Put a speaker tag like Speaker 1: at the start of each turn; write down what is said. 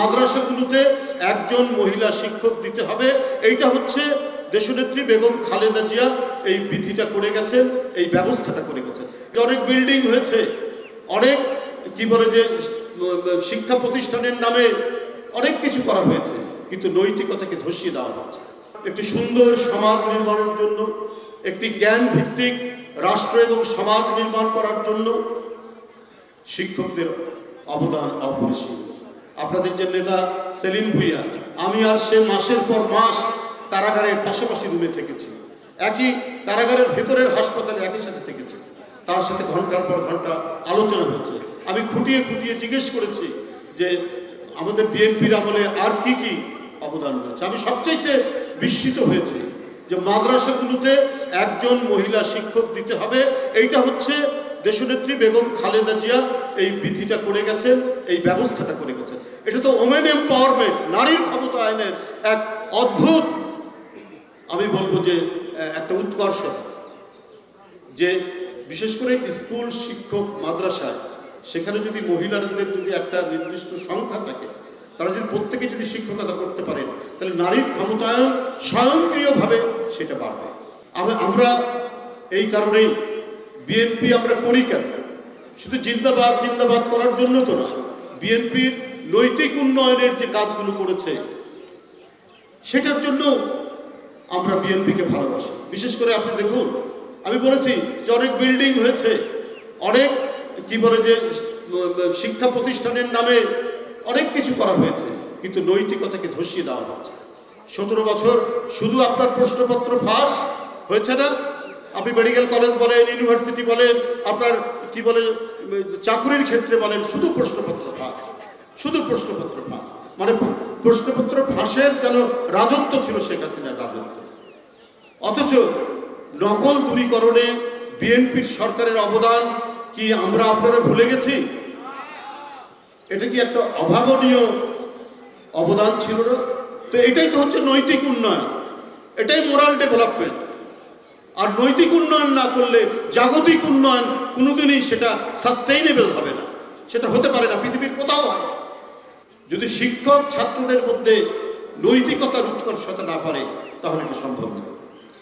Speaker 1: মাদ্রাসাগুলোতে একজন মহিলা শিক্ষক দিতে হবে। এইটা হচ্ছে দেশনেত্রী বেগম খালেদা জিয়া এই বিধিটা করে গেছেন, এই ব্যবস্থাটা করে গেছেন। অনেক বিল্ডিং হয়েছে, অনেক কি বলে যে শিক্ষা প্রতিষ্ঠানের নামে অনেক কিছু করা হয়েছে, কিন্তু নৈতিকতাকে ধসিয়ে দেওয়া হয়েছে। একটি সুন্দর সমাজ নির্মাণের জন্য, একটি জ্ঞান ভিত্তিক রাষ্ট্র এবং সমাজ নির্মাণ করার জন্য শিক্ষকদের অবদান অপরিসীম। আপনাদের যে নেতা সেলিম ভুইয়া, আমি আর সে মাসের পর মাস কারাগারের পাশাপাশি রুমে থেকেছি, একই কারাগারের ভেতরের হাসপাতালে একই সাথে থেকেছি, তার সাথে ঘন্টার পর ঘন্টা আলোচনা হয়েছে। আমি খুঁটিয়ে খুঁটিয়ে জিজ্ঞেস করেছি যে আমাদের বিএনপির আমলে আর কি কি অবদান রয়েছে। আমি সবচাইতে বিস্মিত হয়েছি যে মাদ্রাসাগুলোতে একজন মহিলা শিক্ষক দিতে হবে। এইটা হচ্ছে দেশনেত্রী বেগম খালেদা জিয়া এই বিধিটা করে গেছেন, এই ব্যবস্থাটা করে গেছেন। এটা তো ওমেন এম্পাওয়ারমেন্ট, নারীর ক্ষমতায়নের এক অদ্ভুত, আমি বলবো যে একটা উৎকর্ষতা, যে বিশেষ করে স্কুল শিক্ষক মাদ্রাসায় সেখানে যদি মহিলাদের যদি একটা নির্দিষ্ট সংখ্যা থাকে, তারা যদি প্রত্যেকে যদি শিক্ষকতা করতে পারেন, তাহলে নারীর ক্ষমতায়ন স্বয়ংক্রিয়ভাবে সেটা বাড়বে। আমরা এই কারণেই বিএনপি আমরা করি কেন? শুধু জিন্দাবাদ জিন্দাবাদ করার জন্য তো না, বিএনপির নৈতিক উন্নয়নের যে কাজগুলো করেছে সেটার জন্য আমরা বিএনপিকে ভালোবাসি। বিশেষ করে আপনি দেখুন, আমি বলেছি যে অনেক বিল্ডিং হয়েছে, অনেক কি বলে যে শিক্ষা প্রতিষ্ঠানের নামে অনেক কিছু করা হয়েছে, কিন্তু নৈতিকতাকে ধসিয়ে দেওয়া হয়েছে। 17 বছর শুধু আপনার প্রশ্নপত্র ফাঁস হয়েছে না, আপনি মেডিকেল কলেজ বলেন, ইউনিভার্সিটি বলেন, আপনার কি বলে চাকরির ক্ষেত্রে বলেন, শুধু প্রশ্নপত্র ফাঁস, শুধু প্রশ্নপত্র ফাঁস। মানে প্রশ্নপত্র ফাঁসের যেন রাজত্ব ছিল শেখ হাসিনার রাজত্ব। অথচ নকল দূরীকরণে বিএনপির সরকারের অবদান কি আমরা আপনারা ভুলে গেছি? এটা কি একটা অভাবনীয় অবদান ছিল না? তো এটাই তো হচ্ছে নৈতিক উন্নয়ন, এটাই মোরাল ডেভেলপমেন্ট। আর নৈতিক উন্নয়ন না করলে জাগতিক উন্নয়ন কোনোদিনই সেটা সাস্টেইনেবল হবে না, সেটা হতে পারে না, পৃথিবীর কোথাও হয়। যদি শিক্ষক ছাত্রদের মধ্যে নৈতিকতার উৎকর্ষতা না পারে, তাহলে এটা সম্ভব নয়।